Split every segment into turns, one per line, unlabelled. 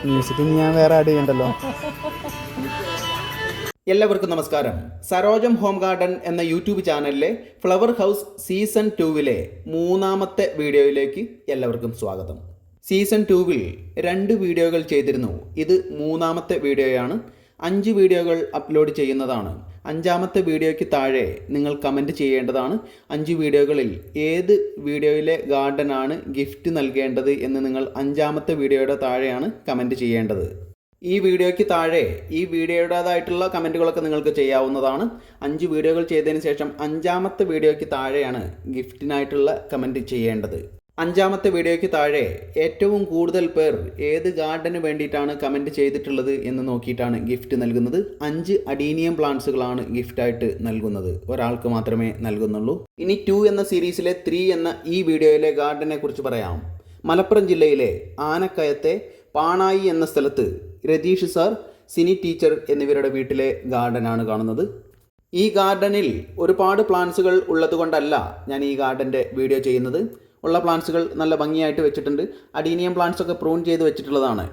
മ്യൂസിക്കിന് ഞാൻ വേറെ ആഡ് ചെയ്യണ്ടല്ലോ.
എല്ലാവർക്കും നമസ്കാരം. സരോജം ഹോം ഗാർഡൻ എന്ന യൂട്യൂബ് ചാനലിലെ ഫ്ലവർ ഹൗസ് സീസൺ 2 മൂന്നാമത്തെ വീഡിയോയിലേക്ക് എല്ലാവർക്കും സ്വാഗതം. സീസൺ 2 2 വീഡിയോകൾ ചെയ്തിരുന്നു. ഇത് മൂന്നാമത്തെ വീഡിയോയാണ്. 5 വീഡിയോകൾ അപ്ലോഡ് ചെയ്യുന്നതാണ്. 5ാമത്തെ വീഡിയോയ്ക്ക് താഴെ നിങ്ങൾ കമൻറ്റ് ചെയ്യേണ്ടതാണ്. 5 വീഡിയോകളിൽ ഏത് വീഡിയോയിലെ ഗാർഡനാണ് ഗിഫ്റ്റ് നൽകേണ്ടത് എന്ന് നിങ്ങൾ 5ാമത്തെ വീഡിയോയുടെ താഴെയാണ് കമൻറ്റ് ചെയ്യേണ്ടത്. ഈ വീഡിയോയ്ക്ക് താഴെ ഈ വീഡിയോയുടേതായിട്ടുള്ള കമൻറ്റുകളൊക്കെ നിങ്ങൾക്ക് ചെയ്യാവുന്നതാണ്. 5 വീഡിയോകൾ ചെയ്തതിന് ശേഷം 5ാമത്തെ വീഡിയോയ്ക്ക് താഴെയാണ് ഗിഫ്റ്റിനായിട്ടുള്ള കമൻറ്റ് ചെയ്യേണ്ടത്. 5ാമത്തെ വീഡിയോയ്ക്ക് താഴെ ഏറ്റവും കൂടുതൽ പേർ ഏത് ഗാർഡന് വേണ്ടിയിട്ടാണ് കമൻറ്റ് ചെയ്തിട്ടുള്ളത് എന്ന് നോക്കിയിട്ടാണ് ഗിഫ്റ്റ് നൽകുന്നത്. 5 അഡീനിയം പ്ലാന്റ്സുകളാണ് ഗിഫ്റ്റായിട്ട് നൽകുന്നത്. ഒരാൾക്ക് മാത്രമേ നൽകുന്നുള്ളൂ. ഇനി 2 എന്ന സീരീസിലെ 3 എന്ന ഈ വീഡിയോയിലെ ഗാർഡനെ കുറിച്ച് പറയാം. മലപ്പുറം ജില്ലയിലെ ആനക്കയത്തെ പാണായി എന്ന സ്ഥലത്ത് രതീഷ് സാർ, സിനി ടീച്ചർ എന്നിവരുടെ വീട്ടിലെ ഗാർഡനാണ് കാണുന്നത്. ഈ ഗാർഡനിൽ ഒരുപാട് പ്ലാന്റ്സുകൾ ഉള്ളതുകൊണ്ടല്ല ഞാൻ ഈ ഗാർഡൻ്റെ വീഡിയോ ചെയ്യുന്നത്. ഉള്ള പ്ലാന്റ്സുകൾ നല്ല ഭംഗിയായിട്ട് വെച്ചിട്ടുണ്ട്. അഡീനിയം പ്ലാന്റ്സൊക്കെ പ്രൂൺ ചെയ്ത് വെച്ചിട്ടുള്ളതാണ്.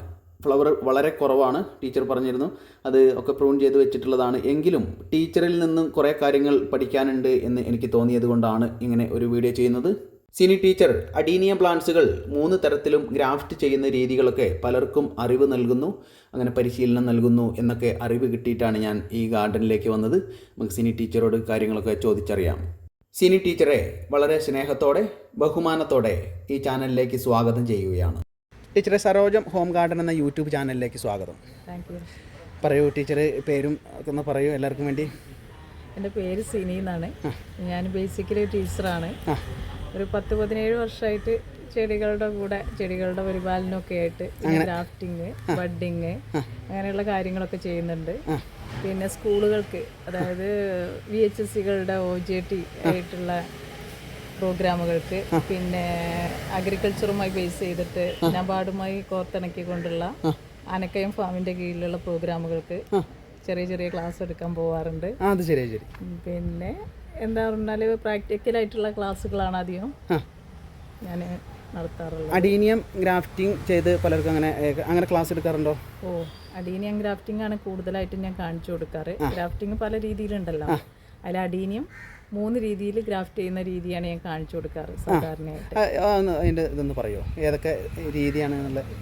ഫ്ലവർ വളരെ കുറവാണ്. ടീച്ചർ പറഞ്ഞിരുന്നു അത് ഒക്കെ പ്രൂൺ ചെയ്ത് വെച്ചിട്ടുള്ളതാണ്. എങ്കിലും ടീച്ചറിൽ നിന്നും കുറേ കാര്യങ്ങൾ പഠിക്കാനുണ്ട് എന്ന് എനിക്ക് തോന്നിയത് കൊണ്ടാണ് ഇങ്ങനെ ഒരു വീഡിയോ ചെയ്യുന്നത്. സിനി ടീച്ചർ അഡീനിയം പ്ലാന്റ്സുകൾ 3 തരത്തിലും ഗ്രാഫ്റ്റ് ചെയ്യുന്ന രീതികളൊക്കെ പലർക്കും അറിവ് നൽകുന്നു, അങ്ങനെ പരിശീലനം നൽകുന്നു എന്നൊക്കെ അറിവ് കിട്ടിയിട്ടാണ് ഞാൻ ഈ ഗാർഡനിലേക്ക് വന്നത്. നമുക്ക് സിനി ടീച്ചറോട് കാര്യങ്ങളൊക്കെ ചോദിച്ചറിയാം. സിനി ടീച്ചറെ വളരെ സ്നേഹത്തോടെ ബഹുമാനത്തോടെ ഈ ചാനലിലേക്ക് സ്വാഗതം ചെയ്യുകയാണ്. ടീച്ചറെ, സരോജം ഹോം ഗാർഡൻ എന്ന യൂട്യൂബ് ചാനലിലേക്ക് സ്വാഗതം.
Thank you.
പറയൂ ടീച്ചർ, പേരും ഒക്കെ ഒന്ന് പറയൂ എല്ലാവർക്കും വേണ്ടി.
എൻ്റെ പേര് സിനി എന്നാണ്. ഞാൻ ബേസിക്കലി ടീച്ചറാണ്. ഒരു 10-17 വർഷമായിട്ട് ചെടികളുടെ പരിപാലനമൊക്കെ ആയിട്ട് ഗ്രാഫ്റ്റിങ്, ബഡ്ഡിങ് അങ്ങനെയുള്ള കാര്യങ്ങളൊക്കെ ചെയ്യുന്നുണ്ട്. പിന്നെ സ്കൂളുകൾക്ക്, അതായത് VHSCകളുടെ OJT ആയിട്ടുള്ള പ്രോഗ്രാമുകൾക്ക്, പിന്നെ അഗ്രികൾച്ചറുമായി ബേസ് ചെയ്തിട്ട് നബാർഡുമായി കോർത്തിണക്കിക്കൊണ്ടുള്ള ആനക്കയം ഫാമിൻ്റെ കീഴിലുള്ള പ്രോഗ്രാമുകൾക്ക് ചെറിയ ചെറിയ ക്ലാസ് എടുക്കാൻ പോവാറുണ്ട്. പിന്നെ എന്താ പറഞ്ഞാൽ പ്രാക്ടിക്കലായിട്ടുള്ള ക്ലാസ്സുകളാണ് അധികം ഞാൻ നടത്താറുള്ളത്.
അഡീനിയം ഗ്രാഫ്റ്റിംഗ് ചെയ്ത് പലർക്കും അങ്ങനെ ക്ലാസ് എടുക്കാറുണ്ടോ?
അഡീനിയം ഗ്രാഫ്റ്റിംഗ് ആണ് കൂടുതലായിട്ടും ഞാൻ കാണിച്ചു കൊടുക്കാറ്. ഗ്രാഫ്റ്റിംഗ് പല രീതിയിലുണ്ടല്ലോ. അതിൽ അഡീനിയം 3 രീതിയിൽ ഗ്രാഫ്റ്റ് ചെയ്യുന്ന രീതിയാണ് ഞാൻ കാണിച്ചു കൊടുക്കാറ് സാധാരണയായിട്ട്.
ഇതൊന്ന് പറയോ, ഏതൊക്കെ രീതിയാണ്?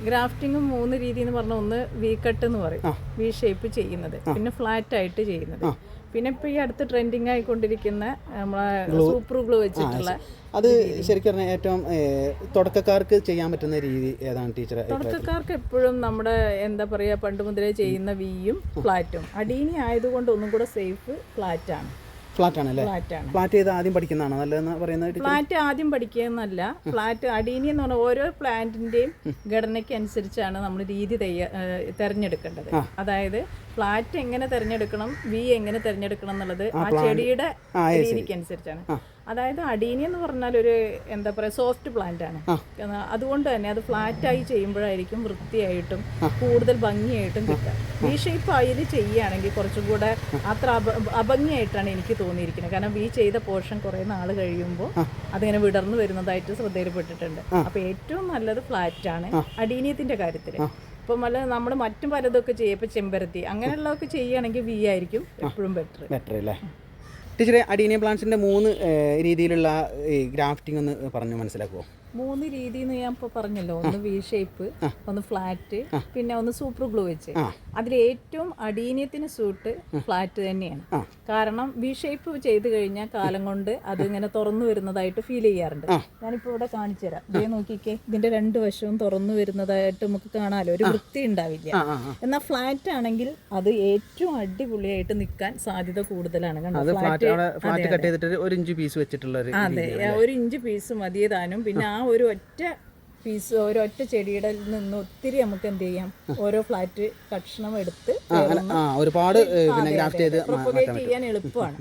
ഗ്രാഫ്റ്റിംഗ് 3 രീതി എന്ന് പറഞ്ഞാൽ, ഒന്ന് വി കട്ട് എന്ന് പറയും, വി ഷേപ്പ് ചെയ്യുന്നത്, പിന്നെ ഫ്ലാറ്റ് ആയിട്ട് ചെയ്യുന്നത്, പിന്നെ ഇപ്പൊ ഈ അടുത്ത് ട്രെൻഡിങ് ആയിക്കൊണ്ടിരിക്കുന്ന നമ്മളെ സൂപ്പർ ഗ്ലൂ വെച്ചിട്ടുള്ള.
അത് ശരിക്കും ഏറ്റവും തുടക്കക്കാർക്ക് ചെയ്യാൻ പറ്റുന്ന രീതി ഏതാണ് ടീച്ചറെ?
തുടക്കക്കാർക്ക് എപ്പോഴും നമ്മുടെ എന്താ പറയുക, പണ്ട് മുതലേ ചെയ്യുന്ന വിയും ഫ്ലാറ്റും. അഡീനി ആയതുകൊണ്ട് ഒന്നും കൂടെ സേഫ് ഫ്ലാറ്റാണ്.
ഫ്ലാറ്റ് ചെയ്ത് ആദ്യം പഠിക്കുന്നതാണ് നല്ലതെന്ന് പറയുന്നത്.
ഫ്ലാറ്റ് ആദ്യം പഠിക്കുന്നതല്ല. ഫ്ലാറ്റ് അഡീനി എന്ന് പറഞ്ഞാൽ ഓരോ പ്ലാന്റിന്റെയും ഘടനയ്ക്ക് അനുസരിച്ചാണ് നമ്മൾ രീതി തിരഞ്ഞെടുക്കേണ്ടത്. അതായത് ഫ്ലാറ്റ് എങ്ങനെ തിരഞ്ഞെടുക്കണം, വി എങ്ങനെ തിരഞ്ഞെടുക്കണം എന്നുള്ളത് ആ ചെടിയുടെ രീതിക്ക് അനുസരിച്ചാണ്. അതായത് അഡീനി എന്ന് പറഞ്ഞാൽ ഒരു എന്താ പറയുക, സോഫ്റ്റ് പ്ലാന്റ് ആണ്. അതുകൊണ്ട് തന്നെ അത് ഫ്ലാറ്റായി ചെയ്യുമ്പോഴായിരിക്കും വൃത്തിയായിട്ടും കൂടുതൽ ഭംഗിയായിട്ടും കിട്ടുക. വി ഷേപ്പ് ആയിൽ ചെയ്യുകയാണെങ്കിൽ കുറച്ചും കൂടെ അത്ര അഭംഗിയായിട്ടാണ് എനിക്ക് തോന്നിയിരിക്കുന്നത്. കാരണം വി ചെയ്ത പോർഷൻ കുറേ നാൾ കഴിയുമ്പോൾ അതിങ്ങനെ വിടർന്നു വരുന്നതായിട്ട് ശ്രദ്ധയിൽപ്പെട്ടിട്ടുണ്ട്. അപ്പോൾ ഏറ്റവും നല്ലത് ഫ്ലാറ്റാണ് അഡീനിയത്തിൻ്റെ കാര്യത്തിൽ. ഇപ്പം നമ്മൾ മറ്റും പലതൊക്കെ ചെയ്യും, ഇപ്പം ചെമ്പരത്തി അങ്ങനെയുള്ളതൊക്കെ ചെയ്യുകയാണെങ്കിൽ വി ആയിരിക്കും എപ്പോഴും ബെറ്റർ
അല്ലേ? ടീച്ചറെ, അഡീനിയം പ്ലാന്റ്സിൻ്റെ 3 രീതിയിലുള്ള ഗ്രാഫ്റ്റിംഗ് ഒന്ന് പറഞ്ഞു മനസ്സിലാക്കുമോ?
3 രീതി എന്ന് ഞാൻ ഇപ്പോൾ പറഞ്ഞല്ലോ. ഒന്ന് വി ഷേപ്പ്, ഒന്ന് ഫ്ലാറ്റ്, പിന്നെ ഒന്ന് സൂപ്പർ ഗ്ലൂ വെച്ച്. അതിൽ ഏറ്റവും അഡീനിയത്തിന് സൂട്ട് ഫ്ലാറ്റ് തന്നെയാണ്. കാരണം വി ഷേപ്പ് ചെയ്ത് കഴിഞ്ഞാൽ കാലം കൊണ്ട് അതിങ്ങനെ തുറന്നു വരുന്നതായിട്ട് ഫീൽ ചെയ്യാറുണ്ട്. ഞാനിപ്പോൾ ഇവിടെ കാണിച്ചു തരാം. ഇതേ നോക്കിക്കേ, ഇതിന്റെ 2 വശവും തുറന്നു വരുന്നതായിട്ട് നമുക്ക് കാണാമല്ലോ, ഒരു വൃത്തി ഉണ്ടാവില്ല. എന്നാൽ ഫ്ലാറ്റ് ആണെങ്കിൽ അത് ഏറ്റവും അടിപൊളിയായിട്ട് നിൽക്കാൻ സാധ്യത കൂടുതലാണ്.
അതെ, 1 ഇഞ്ച് പീസ് വെച്ചിട്ടുള്ള.
അതെ, 1 ഇഞ്ച് പീസ് മതിയതാനും. പിന്നെ ആ ഒരു ഒരൊറ്റ ചെടിയുടെ നിന്ന് ഒത്തിരി നമുക്ക് എന്ത് ചെയ്യാം, ഓരോ ഫ്ലാറ്റ് കഷ്ണം എടുത്ത്
ഒരുപാട്
പ്രൊപ്പഗേറ്റ് ചെയ്യാൻ എളുപ്പമാണ്.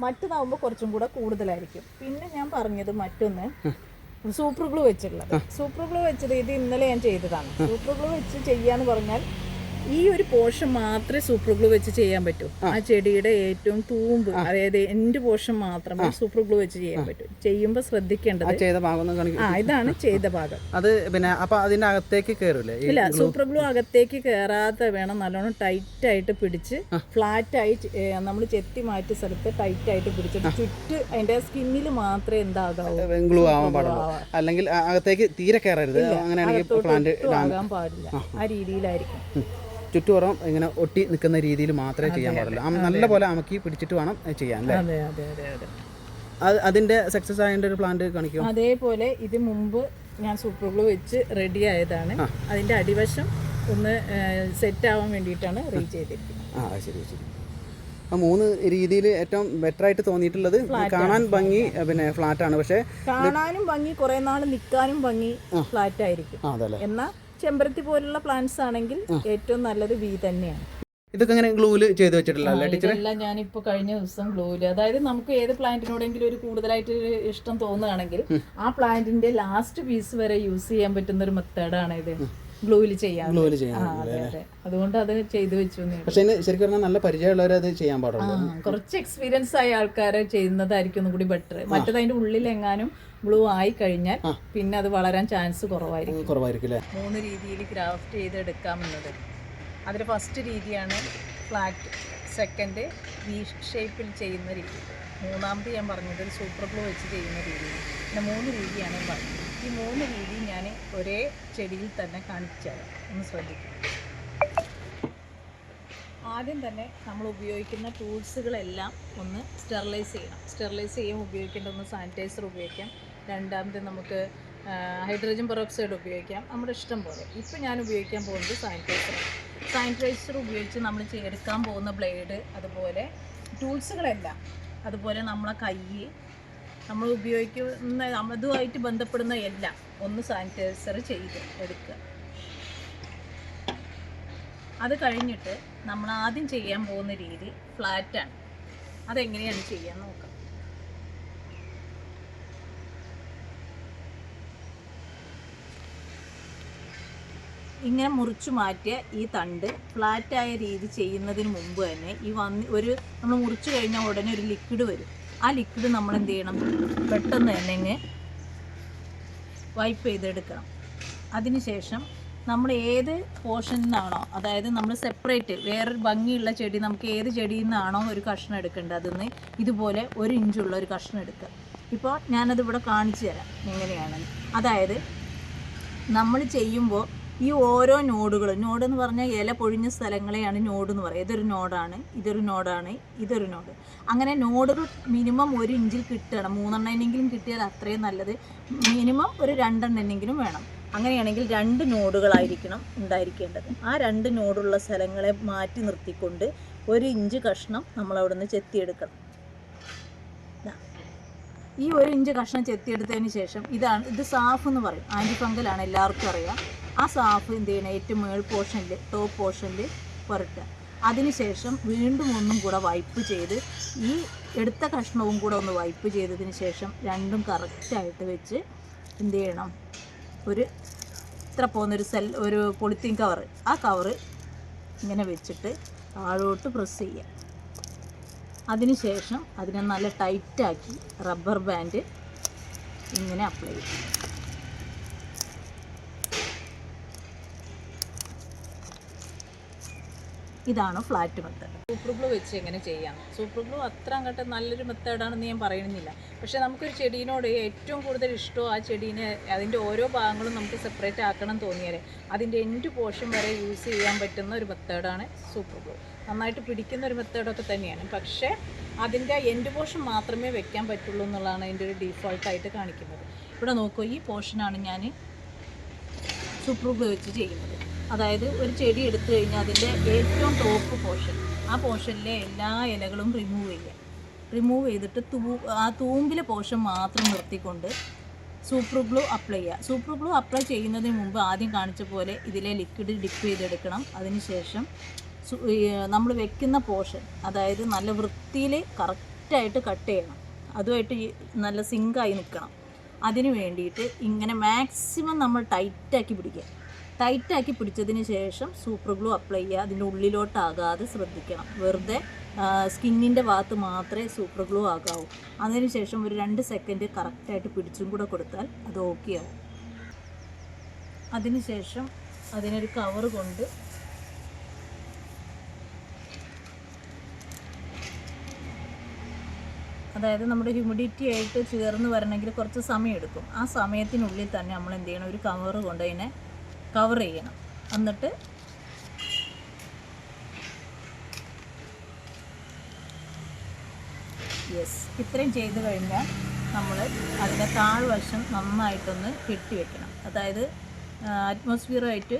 മറ്റതാവുമ്പോൾ കുറച്ചും കൂടെ കൂടുതലായിരിക്കും. പിന്നെ ഞാൻ പറഞ്ഞത് മറ്റൊന്ന് സൂപ്പർ ഗ്ലൂ വെച്ചിട്ടുള്ളത്. സൂപ്പർ ഗ്ലൂ വെച്ചത് ഇത് ഇന്നലെ ഞാൻ ചെയ്തതാണ്. സൂപ്പർ ഗ്ലൂ വെച്ച് ചെയ്യാന്ന് പറഞ്ഞാൽ ഈ ഒരു പോർഷൻ മാത്രമേ സൂപ്പർ ഗ്ലൂ വെച്ച് ചെയ്യാൻ പറ്റൂ. ആ ചെടിയുടെ ഏറ്റവും തൂമ്പ്, അതായത് എൻഡ് പോർഷൻ മാത്രമേ സൂപ്പർ ഗ്ലൂ വെച്ച് ചെയ്യാൻ പറ്റൂ. ചെയ്യുമ്പോൾ ശ്രദ്ധിക്കേണ്ടത്
ചെയ്ത ഭാഗം
ഇതാണ് ചെയ്ത ഭാഗം.
അത് പിന്നെ അപ്പൊ അതിന്റെ അകത്തേക്ക് കയറൂലേ?
ഇല്ല, സൂപ്പർ ഗ്ലൂ അകത്തേക്ക് കയറാതെ വേണം, നല്ലോണം ടൈറ്റ് ആയിട്ട് പിടിച്ച് ഫ്ലാറ്റ് ആയി നമ്മൾ ചെത്തി മാറ്റിയ സ്ഥലത്ത് ടൈറ്റ് ആയിട്ട് പിടിച്ചിട്ട് ചുറ്റ് അതിന്റെ സ്കിന്നിൽ മാത്രമേ എന്താകാവൂ
ഗ്ലൂ ആവാൻ പാടുള്ളൂ. അല്ലെങ്കിൽ അകത്തേക്ക് തീരെ കയറരുത്. അങ്ങനെയാണെങ്കിൽ പ്ലാന്റ്
ആകാൻ പാടില്ല. ആ രീതിയിലായിരിക്കും.
ചുറ്റുപുറം ഇങ്ങനെ ഒട്ടി നിൽക്കുന്ന രീതിയിൽ മാത്രമേ ചെയ്യാൻ പാടുള്ളൂ. നല്ല പോലെ അമക്കി പിടിച്ചിട്ട് വേണം ചെയ്യാൻ അല്ലേ?
അതെ അതെ അതെ അതെ.
അതിന്റെ സക്സസ് ആയതിന്റെ ഒരു പ്ലാന്റ് കാണിക്കും.
അതേപോലെ ഇത് മുമ്പ് ഞാൻ സൂപ്പർ ഗ്ലൂ വെച്ച് റെഡി ആയതാണ്. അതിന്റെ അടിവശം ഒന്ന് സെറ്റ് ആവാൻ വേണ്ടിയിട്ടാണ് റീ ചെയ്തിരിക്കുന്നത്.
ശരി ശരി. ആ 3 രീതിയിൽ ഏറ്റവും ബെറ്റർ ആയിട്ട് തോന്നിയിട്ടുള്ളത് കാണാൻ ഭംഗി പിന്നെ ഫ്ലാറ്റ് ആണ്. പക്ഷേ
കാണാനും ഭംഗി, കുറെ നാൾ നിൽക്കാനും ഭംഗി ഫ്ലാറ്റ് ആയിരിക്കും. എന്നാൽ ചെമ്പരത്തി പോലുള്ള പ്ലാന്റ്സ് ആണെങ്കിൽ ഏറ്റവും നല്ലത് വി തന്നെയാണ്.
ഇതൊക്കെ ഇങ്ങനെ ഗ്ലൂവിൽ ചെയ്ത് വെച്ചിട്ടില്ല ടീച്ചർ?
ഇതെല്ലാം ഞാനിപ്പോൾ കഴിഞ്ഞ ദിവസം ഗ്ലൂവിൽ, അതായത് നമുക്ക് ഏത് പ്ലാന്റിനോടെങ്കിലും ഒരു കൂടുതലായിട്ട് ഇഷ്ടം തോന്നുകയാണെങ്കിൽ ആ പ്ലാന്റിന്റെ ലാസ്റ്റ് പീസ് വരെ യൂസ് ചെയ്യാൻ പറ്റുന്ന ഒരു മെത്തേഡാണ് ഇത് ഗ്ലൂവിൽ ചെയ്യാൻ. അതുകൊണ്ട് അത് ചെയ്തു വെച്ചു.
പക്ഷേ ശരിക്കും പറഞ്ഞാൽ നല്ല പരിചയമുള്ളവർ അത് ചെയ്യാൻ പാടുള്ളൂ.
കുറച്ച് എക്സ്പീരിയൻസ് ആയ ആൾക്കാരെ ചെയ്യുന്നതായിരിക്കും ഒന്നും കൂടി ബെറ്റർ. മറ്റേത് അതിന്റെ ഉള്ളിലെങ്ങാനും ഗ്ലൂ ആയി കഴിഞ്ഞാൽ പിന്നെ അത് വളരാൻ ചാൻസ് കുറവായിരിക്കും. 3 രീതിയിൽ ഗ്രാഫ്റ്റ് ചെയ്തെടുക്കാമെന്നത്. അതിൽ ഫസ്റ്റ് രീതിയാണ് ഫ്ലാറ്റ്, സെക്കൻഡ് വി ഷേപ്പിൽ ചെയ്യുന്ന രീതി, മൂന്നാമത് ഞാൻ പറഞ്ഞത് ഒരു സൂപ്പർ ഗ്ലൂ വെച്ച് ചെയ്യുന്ന രീതി. പിന്നെ 3 രീതിയാണ് ഞാൻ പറഞ്ഞത്. ഈ 3 രീതി ഞാൻ ഒരേ ചെടിയിൽ തന്നെ കാണിച്ചാൽ ഒന്ന് ശ്രദ്ധിക്കും. ആദ്യം തന്നെ നമ്മൾ ഉപയോഗിക്കുന്ന ടൂൾസുകളെല്ലാം ഒന്ന് സ്റ്റെറിലൈസ് ചെയ്യണം. സ്റ്റെറിലൈസ് ചെയ്യാൻ ഉപയോഗിക്കേണ്ട ഒന്ന് സാനിറ്റൈസർ ഉപയോഗിക്കാം. രണ്ടാമത് നമുക്ക് ഹൈഡ്രജൻ പെറോക്സൈഡ് ഉപയോഗിക്കാം, നമ്മുടെ ഇഷ്ടം പോലെ. ഇപ്പോൾ ഞാൻ ഉപയോഗിക്കാൻ പോകുന്നത് സാനിറ്റൈസർ ഉപയോഗിച്ച് നമ്മൾ എടുക്കാൻ പോകുന്ന ബ്ലേഡ്, അതുപോലെ ടൂൾസുകളെല്ലാം, അതുപോലെ നമ്മളെ കൈ, നമ്മൾ ഉപയോഗിക്കുന്ന അതുമായിട്ട് ബന്ധപ്പെടുന്ന എല്ലാം ഒന്ന് സാനിറ്റൈസർ ചെയ്ത് എടുക്കുക. അത് കഴിഞ്ഞിട്ട് നമ്മൾ ആദ്യം ചെയ്യാൻ പോകുന്ന രീതി ഫ്ലാറ്റാണ്. അതെങ്ങനെയാണ് ചെയ്യാൻ നോക്കാം. ഇങ്ങനെ മുറിച്ചു മാറ്റിയ ഈ തണ്ട് ഫ്ലാറ്റായ രീതി ചെയ്യുന്നതിന് മുമ്പ് തന്നെ നമ്മൾ മുറിച്ചു കഴിഞ്ഞാൽ ഉടനെ ഒരു ലിക്വിഡ് വരും. ആ ലിക്വിഡ് നമ്മൾ എന്ത് ചെയ്യണം, പെട്ടെന്ന് തന്നെ വൈപ്പ് ചെയ്തെടുക്കണം. അതിനുശേഷം നമ്മൾ ഏത് പോർഷനിൽ നിന്നാണോ, അതായത് നമ്മൾ സെപ്പറേറ്റ് വേറൊരു ഭംഗിയുള്ള ചെടി, നമുക്ക് ഏത് ചെടിയിൽ നിന്നാണോ ഒരു കഷ്ണം എടുക്കേണ്ടത്, അതിൽ നിന്ന് ഇതുപോലെ 1 ഇഞ്ചുള്ള ഒരു കഷ്ണം എടുക്കുക. ഇപ്പോൾ ഞാനതിവിടെ കാണിച്ചു തരാം എങ്ങനെയാണെന്ന്. അതായത് നമ്മൾ ചെയ്യുമ്പോൾ ഈ ഓരോ നോഡെന്ന് പറഞ്ഞാൽ ഇല പൊഴിഞ്ഞ സ്ഥലങ്ങളെയാണ് നോഡ് എന്ന് പറയുക. ഇതൊരു നോഡാണ്, ഇതൊരു നോഡാണ്, ഇതൊരു നോഡ്. അങ്ങനെ നോഡുകൾ മിനിമം 1 ഇഞ്ചിൽ കിട്ടണം. 3 എണ്ണമെങ്കിലും കിട്ടിയാൽ അത്രയും നല്ലത്. മിനിമം ഒരു 2 എണ്ണമെങ്കിലും വേണം. അങ്ങനെയാണെങ്കിൽ 2 നോഡുകളായിരിക്കണം ഉണ്ടായിരിക്കേണ്ടത്. ആ 2 നോഡുള്ള സ്ഥലങ്ങളെ മാറ്റി നിർത്തിക്കൊണ്ട് 1 ഇഞ്ച് കഷ്ണം നമ്മളവിടെ നിന്ന് ചെത്തിയെടുക്കണം. ഈ 1 ഇഞ്ച് കഷ്ണം ചെത്തിയെടുത്തതിന് ശേഷം ഇത് സാഫ് എന്ന് പറയും, ആൻറ്റി ഫംഗലാണ്, എല്ലാവർക്കും അറിയാം. ആ സാഫ് എന്ത് ചെയ്യണം, ഏറ്റവും മേൾ പോർഷനിൽ, ടോപ്പ് പോർഷനിൽ പുരട്ടുക. അതിനുശേഷം വീണ്ടും ഒന്നും കൂടെ വൈപ്പ് ചെയ്ത് ഈ എടുത്ത കഷ്ണവും കൂടെ ഒന്ന് വൈപ്പ് ചെയ്തതിന് ശേഷം രണ്ടും കറക്റ്റായിട്ട് വെച്ച് എന്ത് ചെയ്യണം, ഇത്ര പോകുന്നൊരു ഒരു പൊളിത്തീൻ കവറ്, ആ കവറ് ഇങ്ങനെ വെച്ചിട്ട് താഴോട്ട് പ്രസ് ചെയ്യുക. അതിനുശേഷം അതിനെ നല്ല ടൈറ്റാക്കി റബ്ബർ ബാൻഡ് ഇങ്ങനെ അപ്ലൈ ചെയ്യും. ഇതാണ് ഫ്ലാറ്റ് മെത്തേഡ്. സൂപ്പർ ഗ്ലൂ വെച്ച് എങ്ങനെ ചെയ്യാം? സൂപ്പർ ഗ്ലൂ അത്ര അങ്ങോട്ട് നല്ലൊരു മെത്തേഡാണെന്ന് ഞാൻ പറയുന്നില്ല. പക്ഷേ നമുക്കൊരു ചെടീനോട് ഏറ്റവും കൂടുതൽ ഇഷ്ടമോ ആ ചെടീനെ അതിൻ്റെ ഓരോ ഭാഗങ്ങളും നമുക്ക് സെപ്പറേറ്റ് ആക്കണം തോന്നിയാലേ അതിൻ്റെ എൻഡ് പോർഷൻ വരെ യൂസ് ചെയ്യാൻ പറ്റുന്ന ഒരു മെത്തേഡാണ് സൂപ്പർ ഗ്ലൂ. നന്നായിട്ട് പിടിക്കുന്ന ഒരു മെത്തേഡൊക്കെ തന്നെയാണ്. പക്ഷേ അതിൻ്റെ എൻഡ് പോർഷൻ മാത്രമേ വെക്കാൻ പറ്റുള്ളൂ എന്നുള്ളതാണ് അതിൻ്റെ ഒരു ഡീഫോൾട്ടായിട്ട് കാണിക്കുന്നത്. ഇവിടെ നോക്കൂ, ഈ പോർഷനാണ് ഞാൻ സൂപ്പർ ഗ്ലൂ വെച്ച് ചെയ്യുന്നത്. അതായത് ഒരു ചെടി എടുത്തു കഴിഞ്ഞാൽ അതിൻ്റെ ഏറ്റവും ടോപ്പ് പോർഷൻ, ആ പോർഷനിലെ എല്ലാ ഇലകളും റിമൂവ് ചെയ്തിട്ട് ആ തൂമ്പിലെ പോർഷൻ മാത്രം നിർത്തിക്കൊണ്ട് സൂപ്പർ ഗ്ലൂ അപ്ലൈ ചെയ്യുക. സൂപ്പർ ഗ്ലൂ അപ്ലൈ ചെയ്യുന്നതിന് മുമ്പ് ആദ്യം കാണിച്ച പോലെ ഇതിലെ ലിക്വിഡ് ഡിപ്പ് ചെയ്തെടുക്കണം. അതിനുശേഷം നമ്മൾ വെക്കുന്ന പോർഷൻ, അതായത് നല്ല വൃത്തിയിൽ കറക്റ്റായിട്ട് കട്ട് ചെയ്യണം. അതുമായിട്ട് നല്ല സിങ്കായി നിൽക്കണം. അതിന് വേണ്ടിയിട്ട് ഇങ്ങനെ മാക്സിമം നമ്മൾ ടൈറ്റാക്കി പിടിക്കുക.
ടൈറ്റാക്കി പിടിച്ചതിന് ശേഷം സൂപ്പർ ഗ്ലൂ അപ്ലൈ ചെയ്യുക. അതിൻ്റെ ഉള്ളിലോട്ടാകാതെ ശ്രദ്ധിക്കണം. വെറുതെ സ്കിന്നിൻ്റെ ഭാഗത്ത് മാത്രമേ സൂപ്പർ ഗ്ലൂ ആകാവൂ. അതിനുശേഷം ഒരു 2 സെക്കൻഡ് കറക്റ്റായിട്ട് പിടിച്ചും കൂടെ കൊടുത്താൽ അത് ഓക്കെ ആവും. അതിനുശേഷം അതിനൊരു കവർ കൊണ്ട് അതായത് നമ്മുടെ ഹ്യൂമിഡിറ്റി ആയിട്ട് ചേർന്ന് വരണമെങ്കിൽ കുറച്ച് സമയം എടുക്കും. ആ സമയത്തിനുള്ളിൽ തന്നെ നമ്മൾ എന്ത് ചെയ്യണം, ഒരു കവർ കൊണ്ട് അതിനെ കവർ ചെയ്യണം. എന്നിട്ട് ഇത്രയും ചെയ്ത് കഴിഞ്ഞാൽ നമ്മൾ അതിൻ്റെ താഴ്വശം നന്നായിട്ടൊന്ന് കെട്ടിവെക്കണം. അതായത് അറ്റ്മോസ്ഫിയറുമായിട്ട്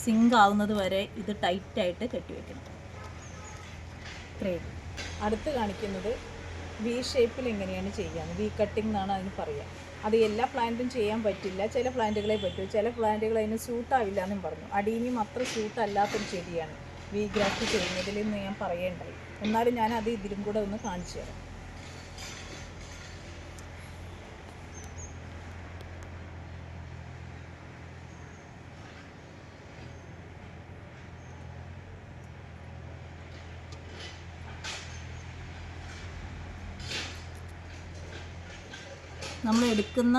സിങ്ക് ആവുന്നത് വരെ ഇത് ടൈറ്റായിട്ട് കെട്ടിവെക്കണം. ഇത്രയും.
അടുത്ത് കാണിക്കുന്നത് വി ഷേപ്പിൽ എങ്ങനെയാണ് ചെയ്യാൻ. വി കട്ടിംഗ് എന്നാണ് അതിന് പറയുക. അത് എല്ലാ പ്ലാന്റും ചെയ്യാൻ പറ്റില്ല, ചില പ്ലാന്റുകളെ പറ്റൂ, ചില പ്ലാന്റുകൾ അതിന് സൂട്ടാവില്ല എന്നും പറഞ്ഞു. അടീനിയം അത്ര സൂട്ടല്ലാത്തൊരു ചെടിയാണ് വി ഗ്രാഫ്റ്റ് ചെയ്യുന്നതിൽ എന്ന് ഞാൻ പറയേണ്ടായി. എന്നാലും ഞാൻ അത് ഇതിലും കൂടെ ഒന്ന് കാണിച്ചു തരാം.
നമ്മൾ എടുക്കുന്ന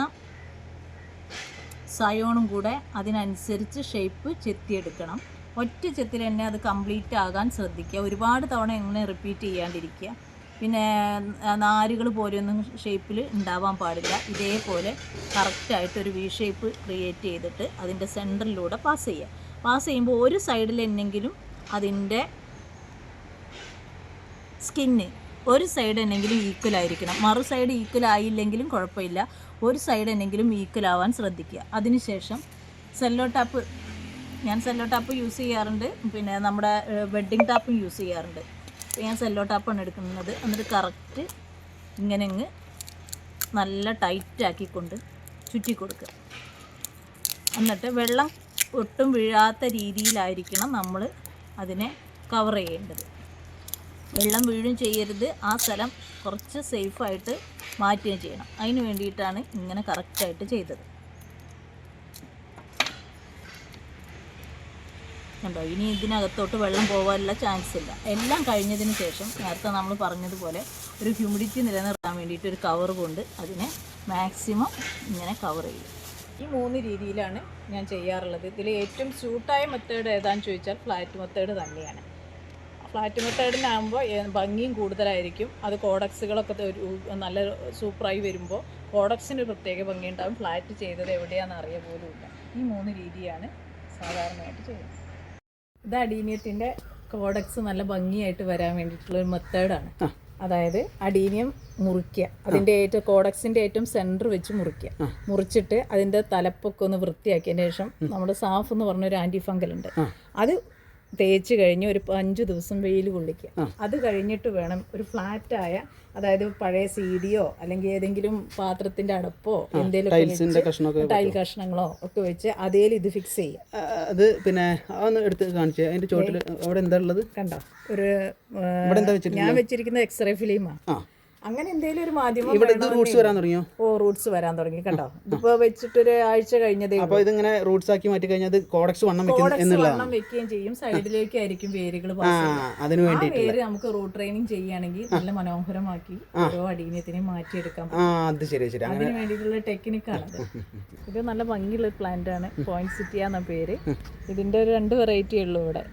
സയോണും കൂടെ അതിനനുസരിച്ച് ഷേപ്പ് ചെത്തിയെടുക്കണം. ഒറ്റ ചെത്തിൽ തന്നെ അത് കംപ്ലീറ്റ് ആകാൻ ശ്രദ്ധിക്കുക. ഒരുപാട് തവണ എങ്ങനെ റിപ്പീറ്റ് ചെയ്യാണ്ടിരിക്കുക. പിന്നെ നാരുകൾ പോലെയൊന്നും ഷേപ്പിൽ ഉണ്ടാവാൻ പാടില്ല. ഇതേപോലെ കറക്റ്റായിട്ടൊരു വി ഷേപ്പ് ക്രിയേറ്റ് ചെയ്തിട്ട് അതിൻ്റെ സെൻറ്ററിലൂടെ പാസ് ചെയ്യുക. പാസ് ചെയ്യുമ്പോൾ ഒരു സൈഡിൽ എന്നെങ്കിലും അതിൻ്റെ സ്കിന്ന് ഒരു സൈഡ് എന്നെങ്കിലും ഈക്വൽ ആയിരിക്കണം. മറു സൈഡ് ഈക്വൽ ആയില്ലെങ്കിലും കുഴപ്പമില്ല, ഒരു സൈഡ് എന്നെങ്കിലും ഈക്വൽ ആവാൻ ശ്രദ്ധിക്കുക. അതിനുശേഷം സെല്ലോ ടാപ്പ്, ഞാൻ സെല്ലോ ടാപ്പ് യൂസ് ചെയ്യാറുണ്ട്, പിന്നെ നമ്മുടെ വെഡ്ഡിങ് ടാപ്പും യൂസ് ചെയ്യാറുണ്ട്. അപ്പോൾ ഞാൻ സെല്ലോ ടാപ്പാണ് എടുക്കുന്നത്. എന്നിട്ട് കറക്റ്റ് ഇങ്ങനെ നല്ല ടൈറ്റാക്കിക്കൊണ്ട് ചുറ്റി കൊടുക്കുക. എന്നിട്ട് വെള്ളം ഒട്ടും വീഴാത്ത രീതിയിലായിരിക്കണം നമ്മൾ അതിനെ കവർ ചെയ്യേണ്ടത്. വെള്ളം വീഴും ചെയ്യരുത്. ആ സ്ഥലം കുറച്ച് സേഫായിട്ട് മാറ്റുകയും ചെയ്യണം. അതിന് വേണ്ടിയിട്ടാണ് ഇങ്ങനെ കറക്റ്റായിട്ട് ചെയ്തത്. കണ്ടോ, ഇനി ഇതിനകത്തോട്ട് വെള്ളം പോകാനുള്ള ചാൻസ് ഇല്ല. എല്ലാം കഴിഞ്ഞതിന് ശേഷം നേരത്തെ നമ്മൾ പറഞ്ഞതുപോലെ ഒരു ഹ്യൂമിഡിറ്റി നിലനിർത്താൻ വേണ്ടിയിട്ട് ഒരു കവർ കൊണ്ട് അതിനെ മാക്സിമം ഇങ്ങനെ കവർ ചെയ്യും.
ഈ 3 രീതിയിലാണ് ഞാൻ ചെയ്യാറുള്ളത്. ഇതിൽ ഏറ്റവും സ്യൂട്ടായ മെത്തേഡ് ഏതാണെന്ന് ചോദിച്ചാൽ ഫ്ലാറ്റ് മെത്തേഡ് തന്നെയാണ്. ഫ്ലാറ്റ് മെത്തേഡിനാകുമ്പോൾ ഭംഗിയും കൂടുതലായിരിക്കും. അത് കോഡക്സുകളൊക്കെ ഒരു നല്ല സൂപ്പറായി വരുമ്പോൾ കോഡക്സിന് പ്രത്യേക ഭംഗി ഉണ്ടാകും. ഫ്ലാറ്റ് ചെയ്തത് എവിടെയാണെന്ന് അറിയ പോലും ഇല്ല. ഈ 3 രീതിയാണ് സാധാരണയായിട്ട് ചെയ്യുന്നത്. ഇത് അഡീനിയത്തിൻ്റെ കോഡക്സ് നല്ല ഭംഗിയായിട്ട് വരാൻ വേണ്ടിയിട്ടുള്ളൊരു മെത്തേഡാണ്. അതായത് അഡീനിയം മുറിക്കുക, അതിൻ്റെ ഏറ്റവും കോഡക്സിൻ്റെ ഏറ്റവും സെൻറ്റർ വെച്ച് മുറിക്കുക. മുറിച്ചിട്ട് അതിൻ്റെ തലപ്പൊക്കെ ഒന്ന് വൃത്തിയാക്കിയതിന് ശേഷം നമ്മുടെ സാഫ് എന്ന് പറഞ്ഞൊരു ആൻറ്റി ഫംഗൽ ഉണ്ട്, അത് തേച്ച് കഴിഞ്ഞ് ഒരു 5 ദിവസം വെയിൽ കൊള്ളിക്കുക. അത് കഴിഞ്ഞിട്ട് വേണം ഒരു ഫ്ലാറ്റായ, അതായത് പഴയ സീഡിയോ അല്ലെങ്കിൽ ഏതെങ്കിലും പാത്രത്തിന്റെ അടപ്പോ എന്തെങ്കിലും ടൈൽ കഷ്ണങ്ങളോ ഒക്കെ വെച്ച് അതേൽ ഇത് ഫിക്സ് ചെയ്യുക.
അത് പിന്നെ അതൊന്ന് എടുത്ത് കാണിച്ചേ. അതിന്റെ ചോട്ടിൽ അവിടെ എന്താ ഉള്ളത് കണ്ടോ? ഒരു ഞാൻ വെച്ചിരിക്കുന്ന എക്സ്റേ ഫിലിമാ. അങ്ങനെ എന്തെങ്കിലും ഒരു മാധ്യമം റൂട്ട്സ് വരാൻ തുടങ്ങിയോ? റൂട്ട്സ് വരാൻ തുടങ്ങി. കണ്ടോ, ഇതിപ്പോ വെച്ചിട്ടൊരു ആഴ്ച കഴിഞ്ഞതേ. അപ്പോൾ ഇതിങ്ങനെ റൂട്ട്സ് ആക്കി മാറ്റി കഴിഞ്ഞാൽ കോഡക്സ് വണ്ണം വെക്കുകയും ചെയ്യും. സൈഡിലേക്കായിരിക്കും വേരുകൾ. അതിന് വേണ്ടി വേര് നമുക്ക് റൂട്ട് ട്രെയിനിങ് ചെയ്യുകയാണെങ്കിൽ നല്ല മനോഹരമാക്കി ഓരോ അടീനിയത്തിനെയും മാറ്റിയെടുക്കാം. അത് ശരി ശരി. അതിന് വേണ്ടിയിട്ടുള്ള ടെക്നിക്കാണത്. ഇത് നല്ല ഭംഗിയുള്ള പ്ലാന്റ് ആണ്. പോയിൻസിറ്റിയ എന്ന പേര്. ഇതിന്റെ 2 വെറൈറ്റി ഉള്ളൂ ഇവിടെ.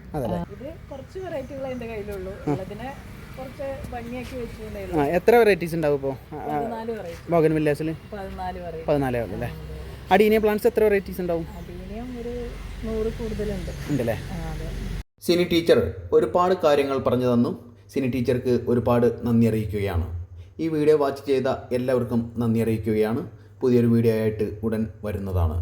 ഇത് കുറച്ച് വെറൈറ്റികൾ എന്റെ കയ്യിലുള്ളൂ. അതിനെ കുറച്ച് ഭംഗിയാക്കി വെച്ചു. എത്ര വെറൈറ്റീസ് ഉണ്ടാവും ഇപ്പോൾ ബോഗൻവില്ലാസിൽ? 14 അല്ലേ? അഡീനിയം പ്ലാന്റ്സ് എത്ര വെറൈറ്റീസ് ഉണ്ടാവും? അഡീനിയം ഒരു 100 കൂടുതലുണ്ട്. ഉണ്ടല്ലേ?
സിനി ടീച്ചർ ഒരുപാട് കാര്യങ്ങൾ പറഞ്ഞു തന്നു. സിനി ടീച്ചർക്ക് ഒരുപാട് നന്ദി അറിയിക്കുകയാണ്. ഈ വീഡിയോ വാച്ച് ചെയ്ത എല്ലാവർക്കും നന്ദി അറിയിക്കുകയാണ്. പുതിയൊരു വീഡിയോ ആയിട്ട് ഉടൻ വരുന്നതാണ്.